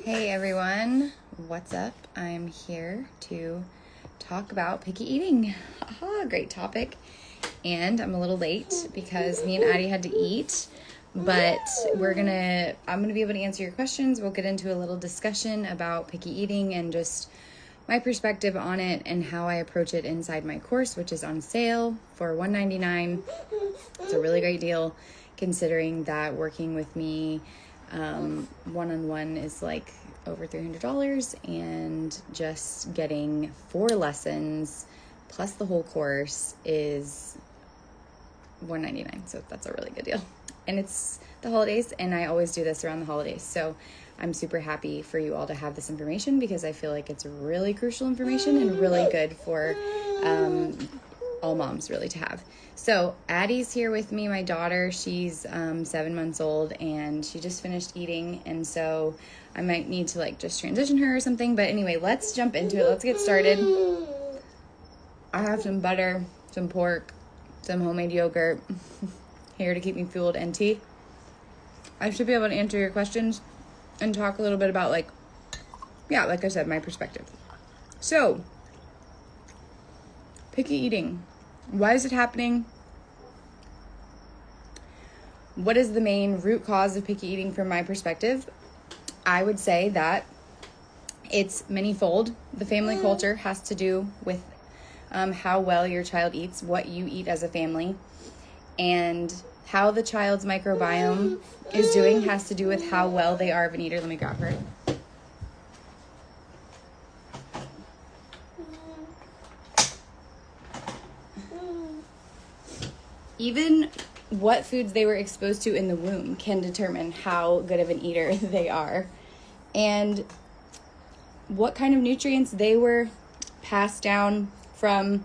Hey everyone, what's up? I'm here to talk about picky eating. Great topic. And I'm a little late because me and Addie had to eat, but I'm gonna be able to answer your questions. We'll get into a little discussion about picky eating and just my perspective on it and how I approach it inside my course, which is on sale for $199. It's a really great deal considering that working with me one-on-one is like over $300, and just getting 4 lessons plus the whole course is $199. So that's a really good deal. And it's the holidays, and I always do this around the holidays. So I'm super happy for you all to have this information because I feel like it's really crucial information and really good for all moms really to have. So Addie's here with me, my daughter. She's 7 months old and she just finished eating, and so I might need to just transition her or something. But anyway, let's jump into it. Let's get started. I have some butter, some pork, some homemade yogurt here to keep me fueled, and tea. I should be able to answer your questions and talk a little bit about like I said, my perspective. So, picky eating. Why is it happening? What is the main root cause of picky eating from my perspective? I would say that it's manyfold. The family culture has to do with how well your child eats, what you eat as a family, and how the child's microbiome is doing has to do with how well they are of an eater. Let me grab her. Even what foods they were exposed to in the womb can determine how good of an eater they are, and what kind of nutrients they were passed down from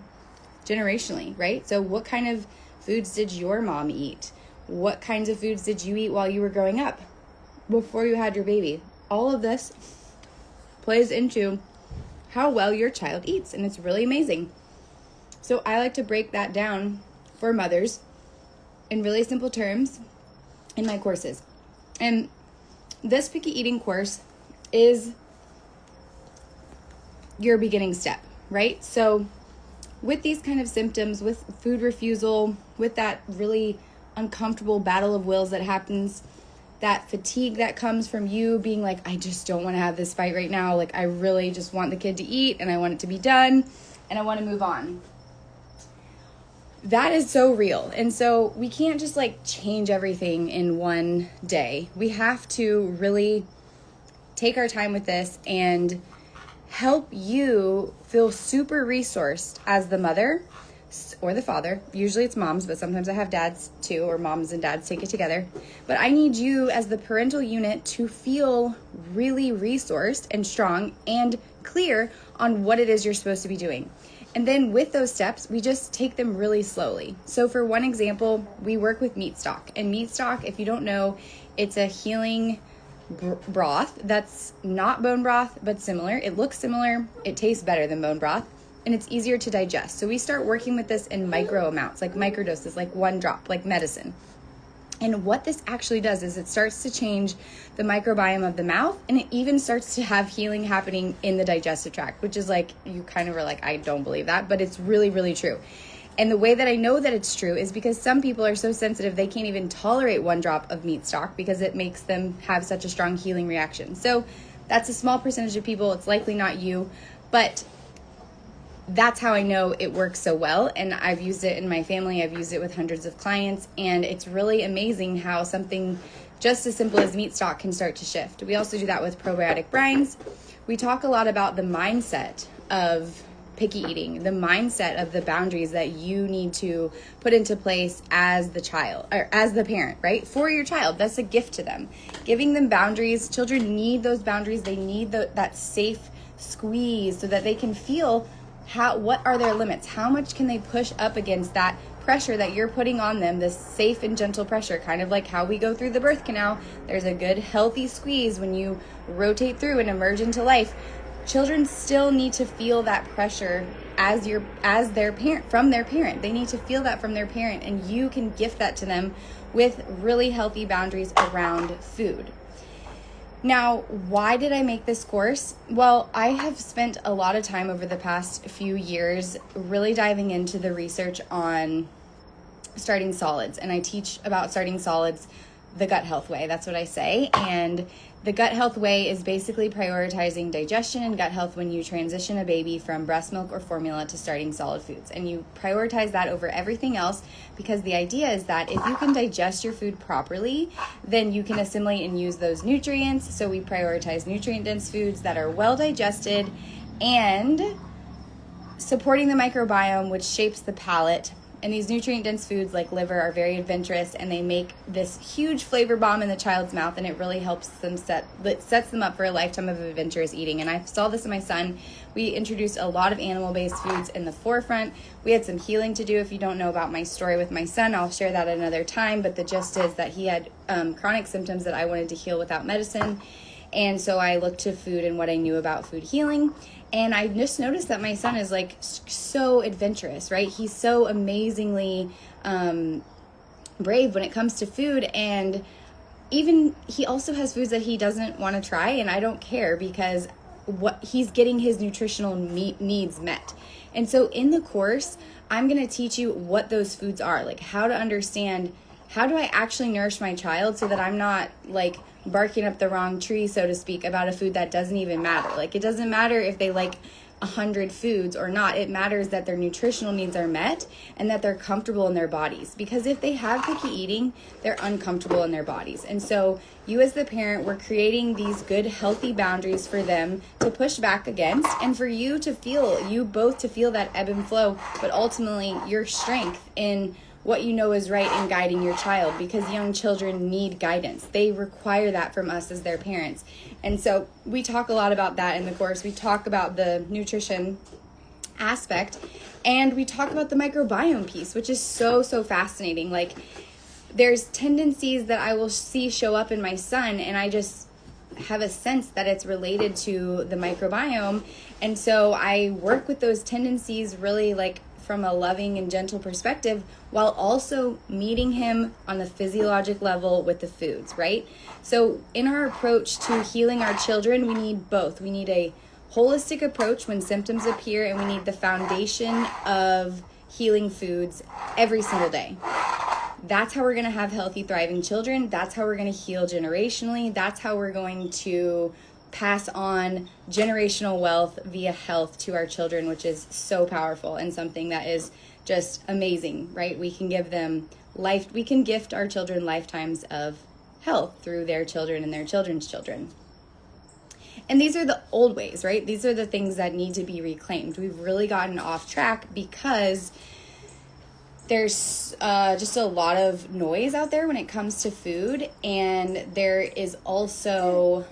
generationally, right? So what kind of foods did your mom eat? What kinds of foods did you eat while you were growing up before you had your baby? All of this plays into how well your child eats, and it's really amazing. So I like to break that down for mothers in really simple terms in my courses. And this picky eating course is your beginning step, right? So with these kind of symptoms, with food refusal, with that really uncomfortable battle of wills that happens, that fatigue that comes from you being like, I just don't want to have this fight right now. Like, I really just want the kid to eat and I want it to be done and I want to move on. That is so real. And so we can't just change everything in one day. We have to really take our time with this and help you feel super resourced as the mother or the father. Usually it's moms, but sometimes I have dads too, or moms and dads take it together. But I need you as the parental unit to feel really resourced and strong and clear on what it is you're supposed to be doing. And then with those steps, we just take them really slowly. So for one example, we work with meat stock. And meat stock, if you don't know, it's a healing broth that's not bone broth, but similar. It looks similar. It tastes better than bone broth. And it's easier to digest. So we start working with this in micro amounts, like microdoses, like 1 drop, like medicine. And what this actually does is it starts to change the microbiome of the mouth, and it even starts to have healing happening in the digestive tract, which is you kind of are like, I don't believe that, but it's really, really true. And the way that I know that it's true is because some people are so sensitive they can't even tolerate 1 drop of meat stock because it makes them have such a strong healing reaction. So that's a small percentage of people. It's likely not you, but that's how I know it works so well. And I've used it in my family. I've used it with hundreds of clients, and it's really amazing how something just as simple as meat stock can start to shift. We also do that with probiotic brines. We talk a lot about the mindset of picky eating, the mindset of the boundaries that you need to put into place as the child or as the parent, right? For your child. That's a gift to them. Giving them boundaries. Children need those boundaries. They need that safe squeeze so that they can feel what are their limits? How much can they push up against that pressure that you're putting on them, this safe and gentle pressure, kind of like how we go through the birth canal. There's a good healthy squeeze when you rotate through and emerge into life. Children still need to feel that pressure as their parent, from their parent. They need to feel that from their parent, and you can gift that to them with really healthy boundaries around food. Now, why did I make this course? Well, I have spent a lot of time over the past few years really diving into the research on starting solids, and I teach about starting solids the gut health way. That's what I say. And the gut health way is basically prioritizing digestion and gut health when you transition a baby from breast milk or formula to starting solid foods. And you prioritize that over everything else because the idea is that if you can digest your food properly, then you can assimilate and use those nutrients. So we prioritize nutrient-dense foods that are well digested and supporting the microbiome, which shapes the palate. And these nutrient-dense foods like liver are very adventurous, and they make this huge flavor bomb in the child's mouth, and it really helps them sets them up for a lifetime of adventurous eating. And I saw this in my son. We introduced a lot of animal-based foods in the forefront. We had some healing to do. If you don't know about my story with my son, I'll share that at another time. But the gist is that he had chronic symptoms that I wanted to heal without medicine. And so I looked to food and what I knew about food healing. And I just noticed that my son is like so adventurous, right? He's so amazingly brave when it comes to food. And even he also has foods that he doesn't want to try. And I don't care because what he's getting his nutritional needs met. And so in the course, I'm going to teach you what those foods are, like how to understand, how do I actually nourish my child so that I'm not like barking up the wrong tree, so to speak, about a food that doesn't even matter. Like, it doesn't matter if they like 100 foods or not. It matters that their nutritional needs are met and that they're comfortable in their bodies. Because if they have picky eating, they're uncomfortable in their bodies. And so you as the parent, we're creating these good, healthy boundaries for them to push back against, and for you both to feel that ebb and flow, but ultimately your strength in what you know is right in guiding your child, because young children need guidance. They require that from us as their parents. And so we talk a lot about that in the course. We talk about the nutrition aspect, and we talk about the microbiome piece, which is so fascinating. Like, there's tendencies that I will see show up in my son, and I just have a sense that it's related to the microbiome. And so I work with those tendencies really like from a loving and gentle perspective, while also meeting him on the physiologic level with the foods, right? So in our approach to healing our children, we need both. We need a holistic approach when symptoms appear, and we need the foundation of healing foods every single day. That's how we're going to have healthy, thriving children. That's how we're going to heal generationally. That's how we're going to pass on generational wealth via health to our children, which is so powerful and something that is just amazing, right? We can give them we can gift our children lifetimes of health through their children and their children's children. And these are the old ways, right? These are the things that need to be reclaimed. We've really gotten off track because there's just a lot of noise out there when it comes to food, and there is also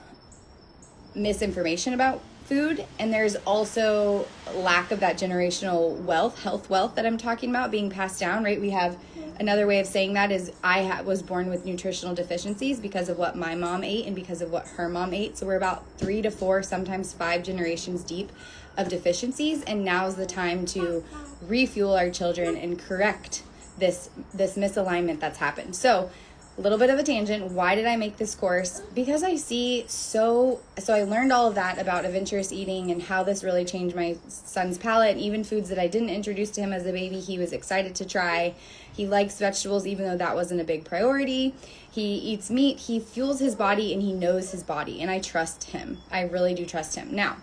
misinformation about food, and there's also lack of that generational wealth, health wealth that I'm talking about being passed down, right? We have another way of saying that is I was born with nutritional deficiencies because of what my mom ate and because of what her mom ate. So we're about 3 to 4, sometimes 5 generations deep of deficiencies, and now's the time to refuel our children and correct this misalignment that's happened. So a little bit of a tangent. Why did I make this course? Because I see so I learned all of that about adventurous eating and how this really changed my son's palate, and even foods that I didn't introduce to him as a baby, he was excited to try. He likes vegetables, even though that wasn't a big priority. He eats meat, he fuels his body, and he knows his body, and I trust him. I really do trust him. Now,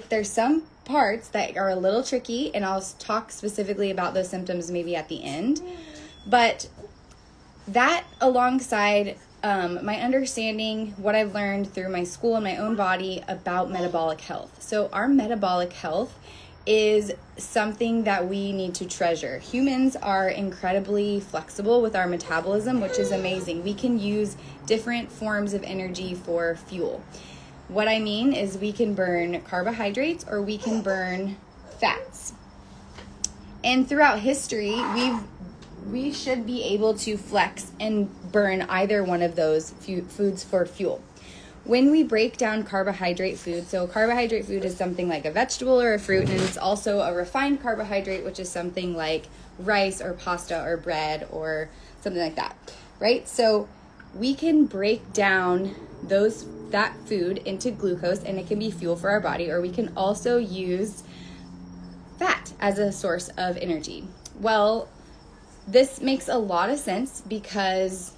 there's some parts that are a little tricky, and I'll talk specifically about those symptoms maybe at the end. But that alongside my understanding, what I've learned through my school and my own body about metabolic health. So our metabolic health is something that we need to treasure. Humans are incredibly flexible with our metabolism, which is amazing. We can use different forms of energy for fuel. What I mean is we can burn carbohydrates or we can burn fats. And throughout history, we should be able to flex and burn either one of those foods for fuel. When we break down carbohydrate food, so carbohydrate food is something like a vegetable or a fruit, and it's also a refined carbohydrate, which is something like rice or pasta or bread or something like that, right? So we can break down that food into glucose, and it can be fuel for our body, or we can also use fat as a source of energy. Well, this makes a lot of sense because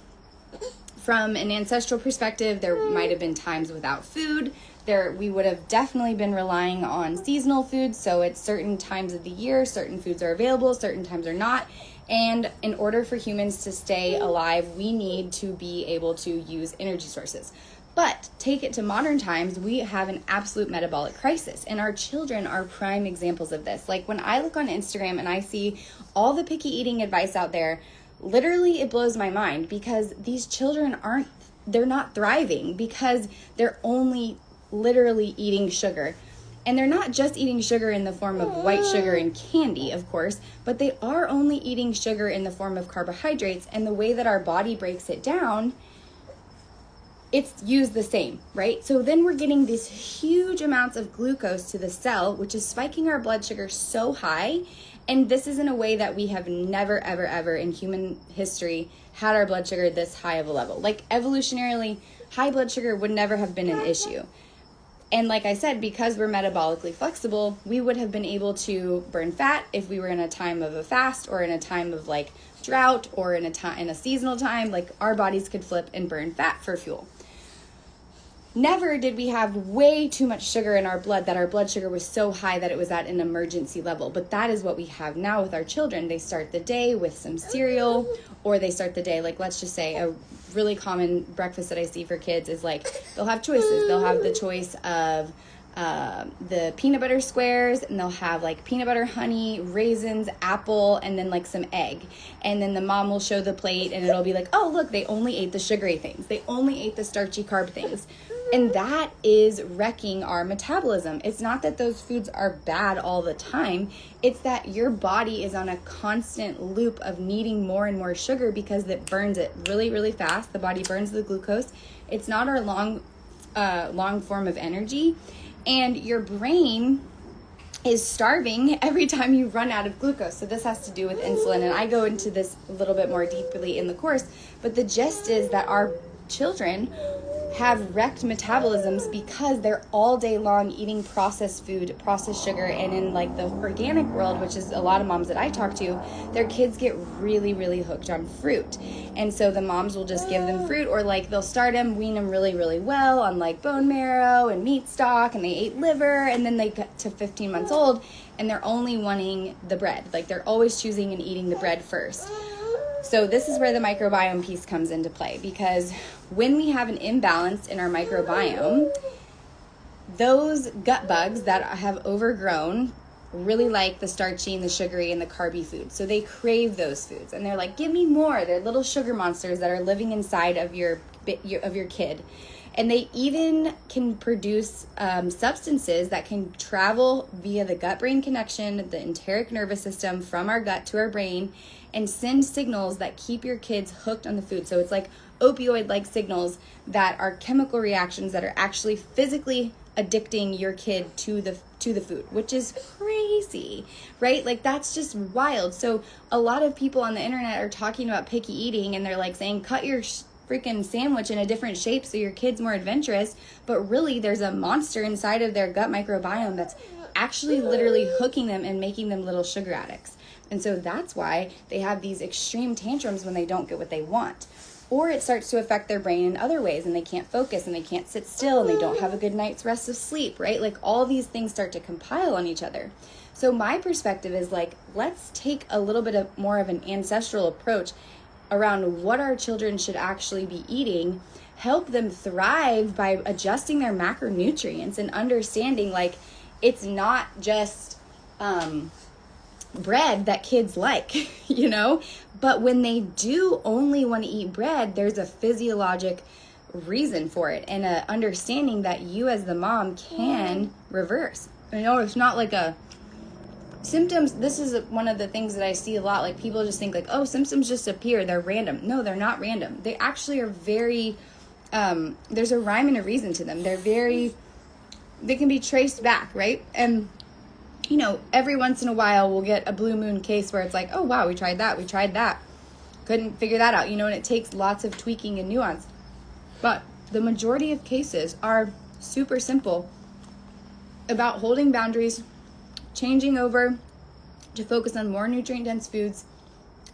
from an ancestral perspective, there might have been times without food. We would have definitely been relying on seasonal foods. So at certain times of the year, certain foods are available, certain times are not. And in order for humans to stay alive, we need to be able to use energy sources. But take it to modern times, we have an absolute metabolic crisis, and our children are prime examples of this. Like when I look on Instagram and I see all the picky eating advice out there, literally it blows my mind, because these children they're not thriving because they're only literally eating sugar. And they're not just eating sugar in the form of white sugar and candy, of course, but they are only eating sugar in the form of carbohydrates. And the way that our body breaks it down, it's used the same, right? So then we're getting these huge amounts of glucose to the cell, which is spiking our blood sugar so high. And this is in a way that we have never, ever, ever in human history had our blood sugar this high of a level. Like evolutionarily, high blood sugar would never have been an issue. And like I said, because we're metabolically flexible, we would have been able to burn fat if we were in a time of a fast or in a time of like drought or in a seasonal time. Like our bodies could flip and burn fat for fuel. Never did we have way too much sugar in our blood that our blood sugar was so high that it was at an emergency level. But that is what we have now with our children. They start the day with some cereal, or they start the day, like let's just say a really common breakfast that I see for kids is like they'll have choices. They'll have the choice of the peanut butter squares, and they'll have like peanut butter, honey, raisins, apple, and then like some egg. And then the mom will show the plate and it'll be like, oh, look, they only ate the sugary things. They only ate the starchy carb things. And that is wrecking our metabolism. It's not that those foods are bad all the time. It's that your body is on a constant loop of needing more and more sugar because it burns it really, really fast. The body burns the glucose. It's not our long form of energy. And your brain is starving every time you run out of glucose. So this has to do with insulin. And I go into this a little bit more deeply in the course. But the gist is that our children have wrecked metabolisms because they're all day long eating processed food, processed sugar. And in like the organic world, which is a lot of moms that I talk to, their kids get really, really hooked on fruit. And so the moms will just give them fruit, or like they'll start them, wean them really, really well on like bone marrow and meat stock, and they ate liver, and then they get to 15 months old and they're only wanting the bread. Like they're always choosing and eating the bread first. So this is where the microbiome piece comes into play, because when we have an imbalance in our microbiome, those gut bugs that have overgrown really like the starchy and the sugary and the carby foods. So they crave those foods and they're like, give me more. They're little sugar monsters that are living inside of your kid. And they even can produce substances that can travel via the gut-brain connection, the enteric nervous system, from our gut to our brain, and send signals that keep your kids hooked on the food. So it's like opioid-like signals that are chemical reactions that are actually physically addicting your kid to the food, which is crazy, right? Like that's just wild. So a lot of people on the internet are talking about picky eating, and they're like saying, cut your freaking sandwich in a different shape so your kid's more adventurous. But really there's a monster inside of their gut microbiome that's actually literally hooking them and making them little sugar addicts. And so that's why they have these extreme tantrums when they don't get what they want. Or it starts to affect their brain in other ways, and they can't focus, and they can't sit still, and they don't have a good night's rest of sleep, right? Like all these things start to compile on each other. So my perspective is like, let's take a little bit more of an ancestral approach around what our children should actually be eating, help them thrive by adjusting their macronutrients and understanding like it's not just bread that kids like, you know, but when they do only want to eat bread, there's a physiologic reason for it, and a understanding that you as the mom can reverse. You know, it's not like a symptoms. This is one of the things that I see a lot. Like people just think like, oh, symptoms just appear, they're random. No, they're not random. They actually are very, there's a rhyme and a reason to them. They can be traced back, right? And you know, every once in a while we'll get a blue moon case where it's like, oh wow, we tried that. couldn't figure that out, and it takes lots of tweaking and nuance. But the majority of cases are super simple about holding boundaries, changing over to focus on more nutrient-dense foods,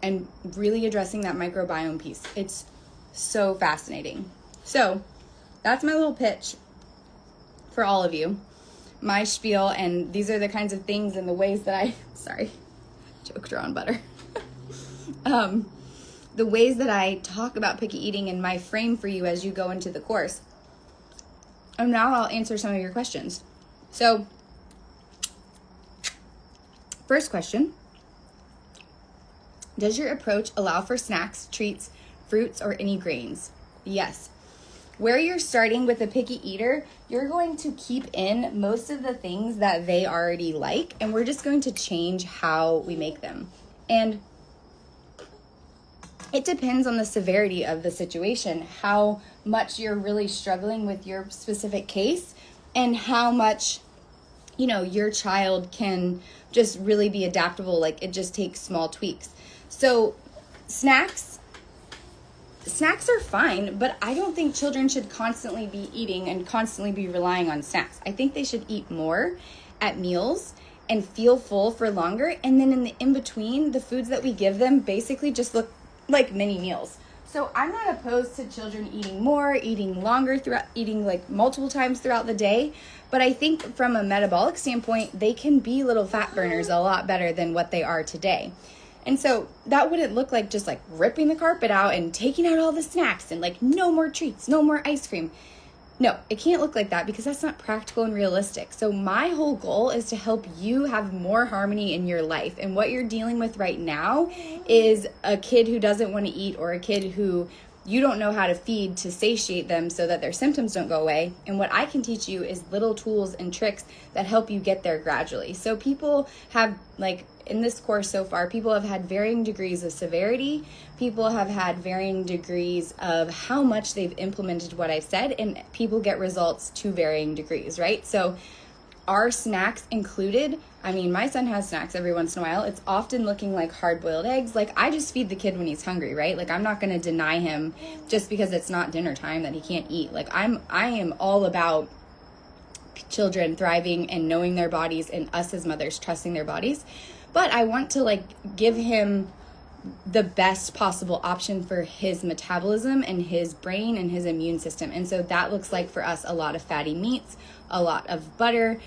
and really addressing that microbiome piece. It's so fascinating. So that's my little pitch for all of you, my spiel, and these are the kinds of things and the ways that choked her on butter. The ways that I talk about picky eating and my frame for you as you go into the course. And now I'll answer some of your questions. So, first question, does your approach allow for snacks, treats, fruits, or any grains? Yes. Where you're starting with a picky eater, you're going to keep in most of the things that they already like, and we're just going to change how we make them. And it depends on the severity of the situation, how much you're really struggling with your specific case, and how much, your child can just really be adaptable. Like, it just takes small tweaks. So snacks are fine, but I don't think children should constantly be eating and constantly be relying on snacks. I think they should eat more at meals and feel full for longer. And then in the in-between, the foods that we give them basically just look like mini meals. So I'm not opposed to children eating more, eating longer, eating like multiple times throughout the day. But I think from a metabolic standpoint, they can be little fat burners a lot better than what they are today. And so that wouldn't look like just like ripping the carpet out and taking out all the snacks and like no more treats, no more ice cream. No, it can't look like that because that's not practical and realistic. So my whole goal is to help you have more harmony in your life. And what you're dealing with right now is a kid who doesn't want to eat, or a kid who you don't know how to feed to satiate them so that their symptoms don't go away. And what I can teach you is little tools and tricks that help you get there gradually. So people have, like in this course so far, people have had varying degrees of severity. People have had varying degrees of how much they've implemented what I've said, and people get results to varying degrees, right? So are snacks included? I mean, my son has snacks every once in a while. It's often looking like hard-boiled eggs. Like, I just feed the kid when he's hungry, right? Like, I'm not going to deny him just because it's not dinner time that he can't eat. Like, I am all about children thriving and knowing their bodies, and us as mothers trusting their bodies. But I want to like give him the best possible option for his metabolism and his brain and his immune system. And so that looks like for us a lot of fatty meats, a lot of butter,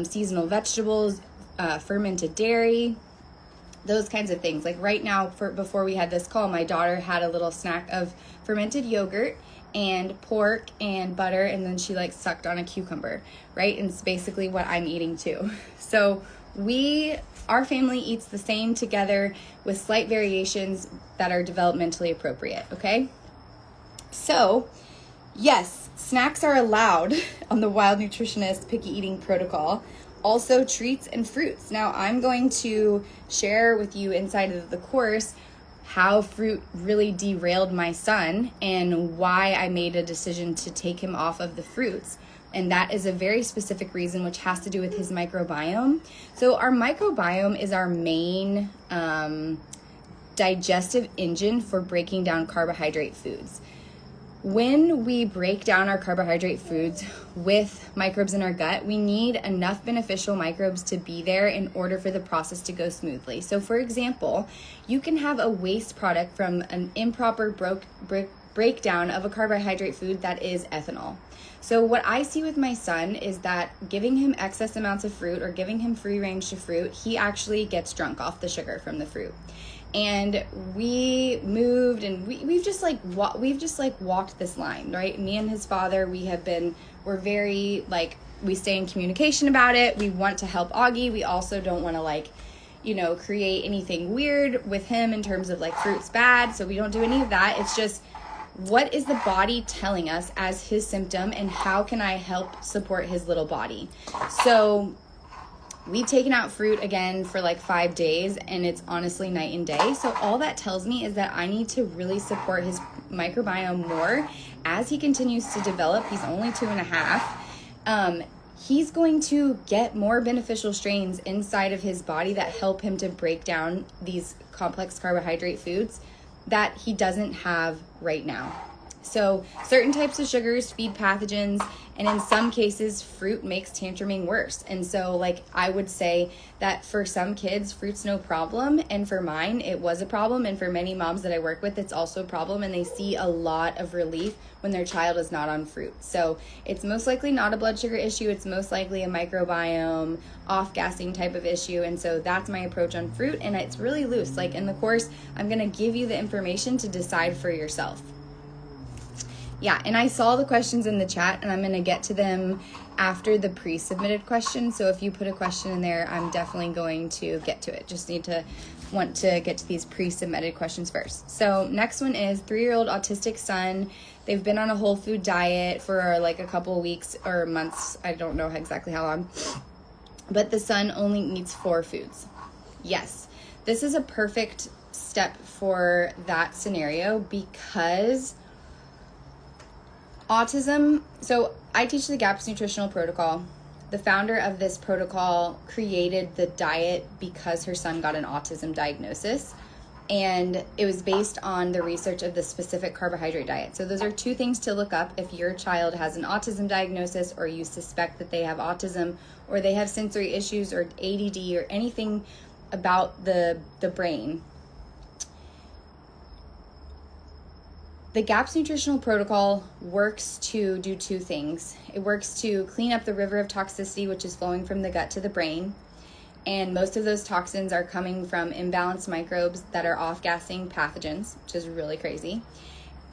seasonal vegetables, fermented dairy, those kinds of things. Like right now, before we had this call, my daughter had a little snack of fermented yogurt and pork and butter, and then she like sucked on a cucumber, right? And it's basically what I'm eating too. So our family eats the same together with slight variations that are developmentally appropriate, okay? So, yes, snacks are allowed on the Wild Nutritionist Picky Eating Protocol. Also, treats and fruits. Now, I'm going to share with you inside of the course how fruit really derailed my son and why I made a decision to take him off of the fruits. And that is a very specific reason, which has to do with his microbiome. So our microbiome is our main digestive engine for breaking down carbohydrate foods. When we break down our carbohydrate foods with microbes in our gut, we need enough beneficial microbes to be there in order for the process to go smoothly. So for example, you can have a waste product from an improper breakdown of a carbohydrate food that is ethanol. So what I see with my son is that giving him excess amounts of fruit or giving him free range to fruit, he actually gets drunk off the sugar from the fruit. And we moved and we've just walked this line, right? Me and his father, we're very like, we stay in communication about it. We want to help Augie. We also don't want to create anything weird with him in terms of like fruit's bad. So we don't do any of that. It's just, what is the body telling us as his symptom, and how can I help support his little body? So we've taken out fruit again for like 5 days, and it's honestly night and day. So all that tells me is that I need to really support his microbiome more as he continues to develop. He's only 2.5. He's going to get more beneficial strains inside of his body that help him to break down these complex carbohydrate foods that he doesn't have right now. So certain types of sugars feed pathogens, and in some cases, fruit makes tantruming worse. And so, like, I would say that for some kids, fruit's no problem, and for mine, it was a problem, and for many moms that I work with, it's also a problem, and they see a lot of relief when their child is not on fruit. So it's most likely not a blood sugar issue, it's most likely a microbiome, off-gassing type of issue, and so that's my approach on fruit, and it's really loose. Like, in the course, I'm gonna give you the information to decide for yourself. Yeah, and I saw the questions in the chat, and I'm going to get to them after the pre-submitted questions. So if you put a question in there, I'm definitely going to get to it. Just want to get to these pre-submitted questions first. So next one is 3-year-old autistic son. They've been on a whole food diet for like a couple weeks or months. I don't know exactly how long. But the son only eats 4 foods. Yes, this is a perfect step for that scenario because autism, so I teach the GAPS Nutritional Protocol. The founder of this protocol created the diet because her son got an autism diagnosis, and it was based on the research of the specific carbohydrate diet. So those are 2 things to look up if your child has an autism diagnosis, or you suspect that they have autism, or they have sensory issues or ADD or anything about the brain. The GAPS Nutritional Protocol works to do 2 things. It works to clean up the river of toxicity, which is flowing from the gut to the brain. And most of those toxins are coming from imbalanced microbes that are off-gassing pathogens, which is really crazy.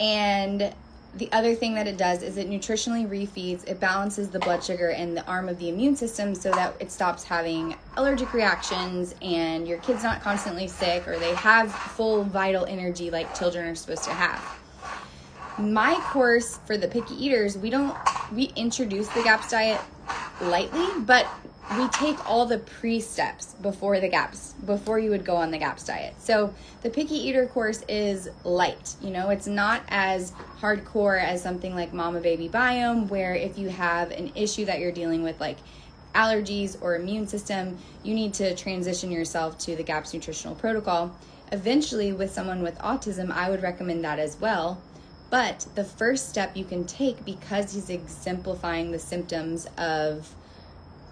And the other thing that it does is it nutritionally refeeds, it balances the blood sugar and the arm of the immune system so that it stops having allergic reactions and your kid's not constantly sick, or they have full vital energy like children are supposed to have. My course for the picky eaters, we introduce the GAPS diet lightly, but we take all the pre-steps before you would go on the GAPS diet. So the picky eater course is light, it's not as hardcore as something like Mama Baby Biome, where if you have an issue that you're dealing with, like allergies or immune system, you need to transition yourself to the GAPS Nutritional Protocol. Eventually, with someone with autism, I would recommend that as well. But the first step you can take, because he's exemplifying the symptoms of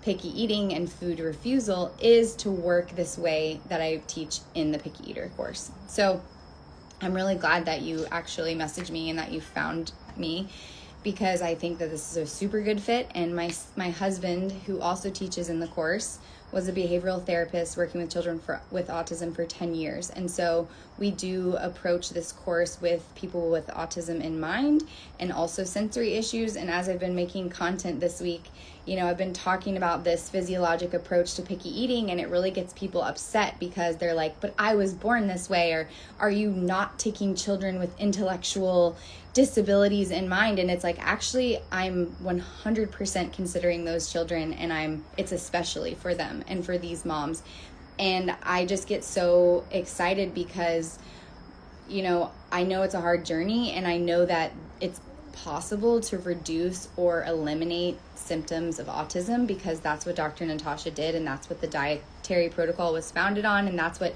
picky eating and food refusal, is to work this way that I teach in the picky eater course. So I'm really glad that you actually messaged me and that you found me, because I think that this is a super good fit. And my husband, who also teaches in the course, was a behavioral therapist working with children with autism for 10 years. And so we do approach this course with people with autism in mind, and also sensory issues. And as I've been making content this week, I've been talking about this physiologic approach to picky eating, and it really gets people upset because they're like, but I was born this way, or are you not taking children with intellectual disabilities in mind? And it's like, actually, I'm 100% considering those children, and it's especially for them and for these moms. And I just get so excited because, I know it's a hard journey, and I know that it's possible to reduce or eliminate symptoms of autism, because that's what Dr. Natasha did, and that's what the dietary protocol was founded on, and that's what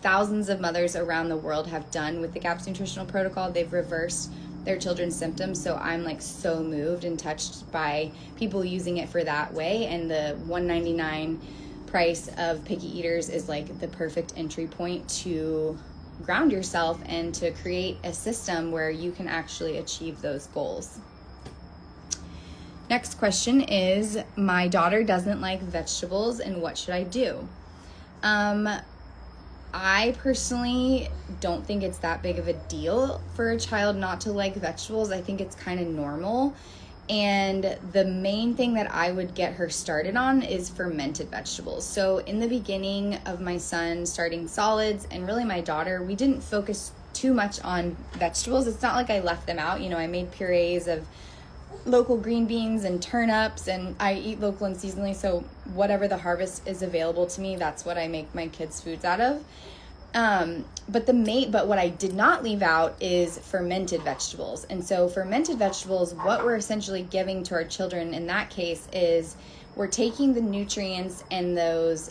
thousands of mothers around the world have done with the GAPS Nutritional Protocol. They've reversed their children's symptoms. So I'm like so moved and touched by people using it for that way. And the $199 price of picky eaters is like the perfect entry point to ground yourself and to create a system where you can actually achieve those goals. Next question is, my daughter doesn't like vegetables, and what should I do? I personally don't think it's that big of a deal for a child not to like vegetables. I think it's kind of normal. And the main thing that I would get her started on is fermented vegetables. So in the beginning of my son starting solids, and really my daughter, we didn't focus too much on vegetables. It's not like I left them out. I made purees of local green beans and turnips, and I eat local and seasonally, so whatever the harvest is available to me, that's what I make my kids' foods out of. But what I did not leave out is fermented vegetables. And so fermented vegetables, what we're essentially giving to our children in that case is we're taking the nutrients and those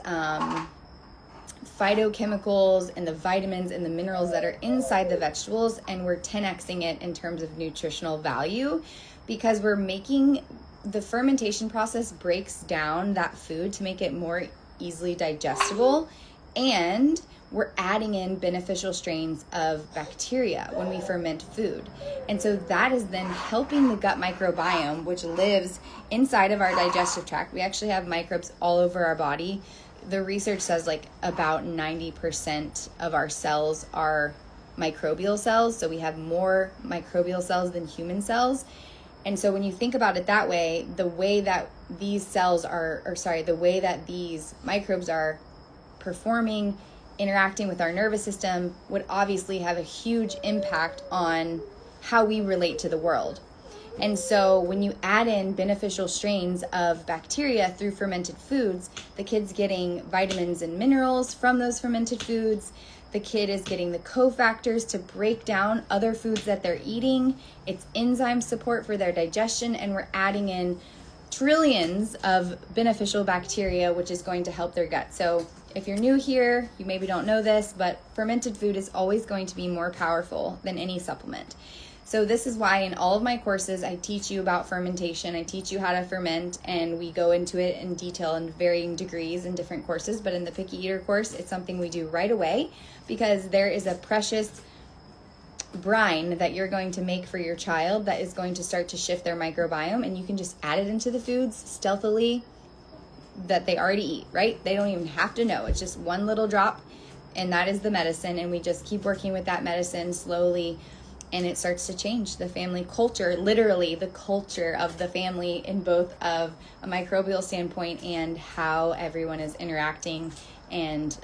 phytochemicals and the vitamins and the minerals that are inside the vegetables, and we're 10xing it in terms of nutritional value, because we're making the fermentation process breaks down that food to make it more easily digestible, and we're adding in beneficial strains of bacteria when we ferment food. And so that is then helping the gut microbiome, which lives inside of our digestive tract. We actually have microbes all over our body. The research says like about 90% of our cells are microbial cells. So we have more microbial cells than human cells. And so when you think about it that way, the way that these cells are, the way that these microbes are performing, interacting with our nervous system would obviously have a huge impact on how we relate to the world. And so when you add in beneficial strains of bacteria through fermented foods, the kid's getting vitamins and minerals from those fermented foods. The kid is getting the cofactors to break down other foods that they're eating. It's enzyme support for their digestion, and we're adding in trillions of beneficial bacteria, which is going to help their gut. So if you're new here, you maybe don't know this, but fermented food is always going to be more powerful than any supplement. So this is why in all of my courses, I teach you about fermentation. I teach you how to ferment, and we go into it in detail in varying degrees in different courses. But in the Picky Eater course, it's something we do right away, because there is a precious brine that you're going to make for your child that is going to start to shift their microbiome, and you can just add it into the foods stealthily that they already eat, right? They don't even have to know. It's just one little drop, and that is the medicine, and we just keep working with that medicine slowly, and it starts to change the family culture, literally the culture of the family, in both of a microbial standpoint and how everyone is interacting and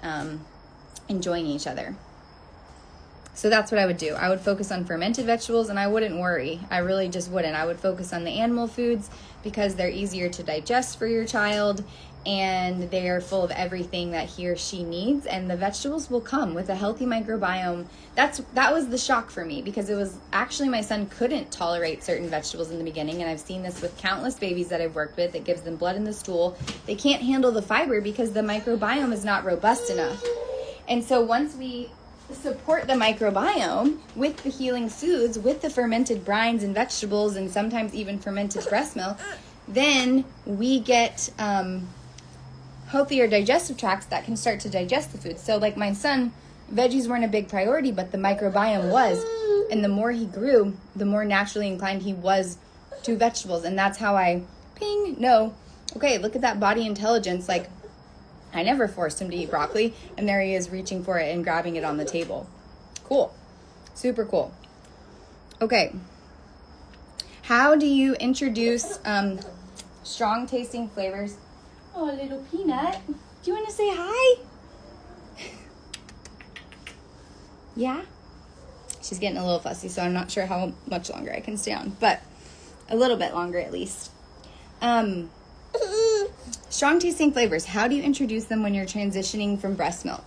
enjoying each other. So that's what I would do. I would focus on fermented vegetables, and I wouldn't worry. I really just wouldn't. I would focus on the animal foods because they're easier to digest for your child, and they are full of everything that he or she needs, and the vegetables will come with a healthy microbiome. That was the shock for me, because it was actually my son couldn't tolerate certain vegetables in the beginning, and I've seen this with countless babies that I've worked with. It gives them blood in the stool. They can't handle the fiber because the microbiome is not robust enough. And so once we support the microbiome with the healing foods, with the fermented brines and vegetables, and sometimes even fermented breast milk, then we get healthier digestive tracts that can start to digest the food. So like my son, veggies weren't a big priority, but the microbiome was. And the more he grew, the more naturally inclined he was to vegetables. And that's how I okay, look at that body intelligence. Like, I never forced him to eat broccoli, and there he is reaching for it and grabbing it on the table. Cool. Super cool. Okay. How do you introduce strong tasting flavors? Oh, little peanut. Do you want to say hi? Yeah? She's getting a little fussy, so I'm not sure how much longer I can stay on, but a little bit longer at least. Strong tasting flavors. How do you introduce them when you're transitioning from breast milk?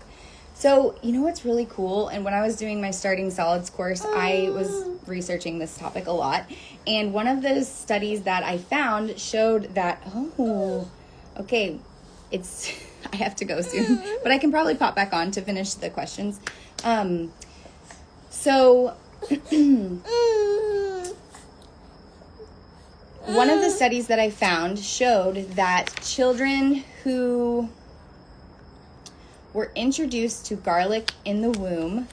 So, you know what's really cool? And when I was doing my Starting Solids course, I was researching this topic a lot. And one of those studies that I found showed that, okay, I have to go soon, but I can probably pop back on to finish the questions. One of the studies that I found showed that children who were introduced to garlic in the womb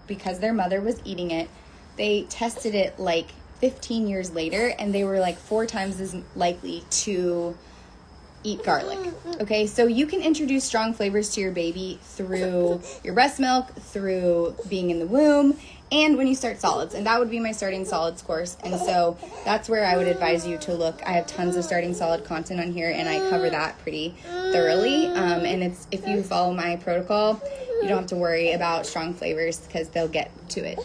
because their mother was eating it, they tested it like 15 years later, and they were like 4 times as likely to eat garlic. Okay, so you can introduce strong flavors to your baby through your breast milk, through being in the womb, and when you start solids. And that would be my Starting Solids course. And so that's where I would advise you to look. I have tons of Starting Solid content on here, and I cover that pretty thoroughly. And it's, if you follow my protocol, you don't have to worry about strong flavors because they'll get to it.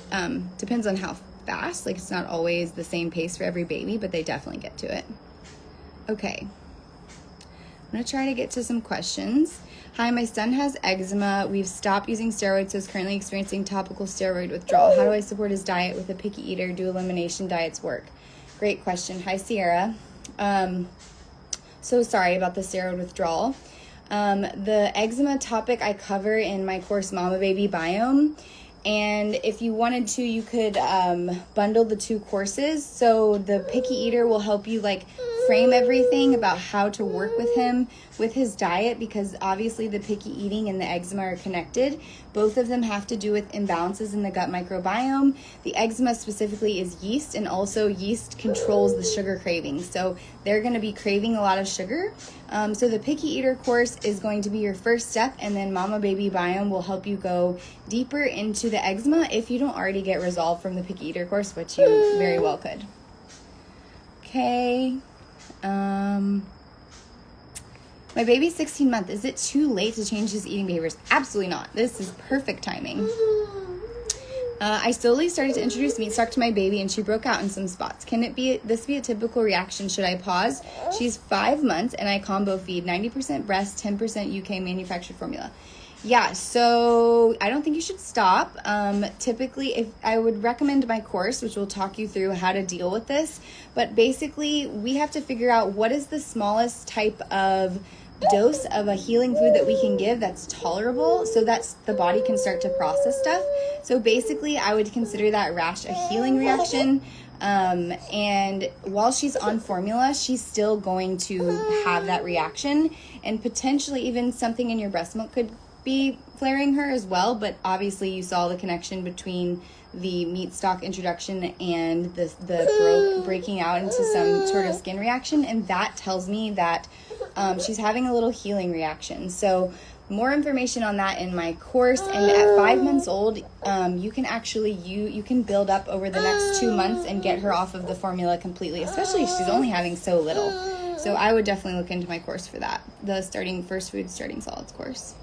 Depends on how fast. Like, it's not always the same pace for every baby, but they definitely get to it. Okay. I'm going to try to get to some questions. Hi, my son has eczema. We've stopped using steroids, so is currently experiencing topical steroid withdrawal. How do I support his diet with a picky eater? Do elimination diets work? Great question. Hi, Sierra. So sorry about the steroid withdrawal. The eczema topic I cover in my course Mama Baby Biome. And if you wanted to, you could bundle the 2 courses. So the picky eater will help you like frame everything about how to work with him with his diet, because obviously the picky eating and the eczema are connected. Both of them have to do with imbalances in the gut microbiome. The eczema specifically is yeast, and also yeast controls the sugar cravings. So they're going to be craving a lot of sugar. So the picky eater course is going to be your first step, and then Mama Baby Biome will help you go deeper into the eczema if you don't already get resolved from the picky eater course, which you very well could. Okay. My baby's 16 months. Is it too late to change his eating behaviors? Absolutely not. This is perfect timing. I slowly started to introduce meat stock to my baby, and she broke out in some spots. Can this be a typical reaction? Should I pause? She's 5 months, and I combo feed 90% breast, 10% UK manufactured formula. Yeah, so I don't think you should stop. Typically, if I would recommend my course, which will talk you through how to deal with this. But basically, we have to figure out what is the smallest type of dose of a healing food that we can give that's tolerable, so that the body can start to process stuff. So basically, I would consider that rash a healing reaction. And while she's on formula, she's still going to have that reaction, and potentially even something in your breast milk could be flaring her as well. But obviously you saw the connection between the meat stock introduction and the breaking out into some sort of skin reaction, and that tells me that she's having a little healing reaction. So more information on that in my course. And at 5 months old, you can actually you can build up over the next 2 months and get her off of the formula completely, especially if she's only having so little. So I would definitely look into my course for that, the First Food Starting Solids course.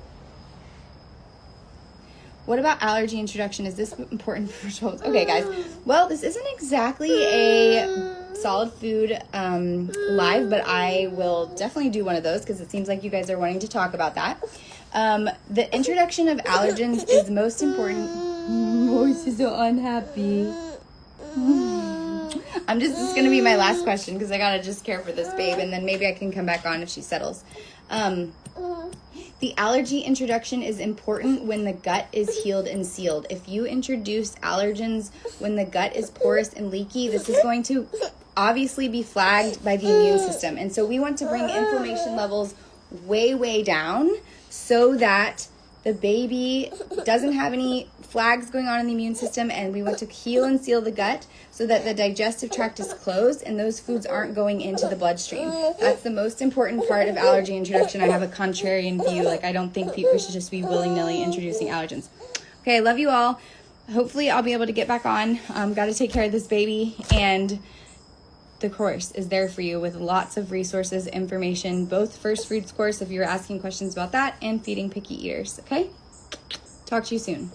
What about allergy introduction? Is this important for 12? Okay, guys. Well, this isn't exactly a solid food live, but I will definitely do one of those because it seems like you guys are wanting to talk about that. The introduction of allergens is most important. Voice is so unhappy. This is going to be my last question because I got to just care for this babe, and then maybe I can come back on if she settles. The allergy introduction is important when the gut is healed and sealed. If you introduce allergens when the gut is porous and leaky, this is going to obviously be flagged by the immune system. And so we want to bring inflammation levels way, way down so that the baby doesn't have any flags going on in the immune system, and we want to heal and seal the gut so that the digestive tract is closed and those foods aren't going into the bloodstream. That's the most important part of allergy introduction. I have a contrarian view. I don't think people should just be willy-nilly introducing allergens. Okay, I love you all. Hopefully I'll be able to get back on. Got to take care of this baby, and the course is there for you with lots of resources, information, both First Foods course if you're asking questions about that, and feeding picky eaters. Okay? Talk to you soon.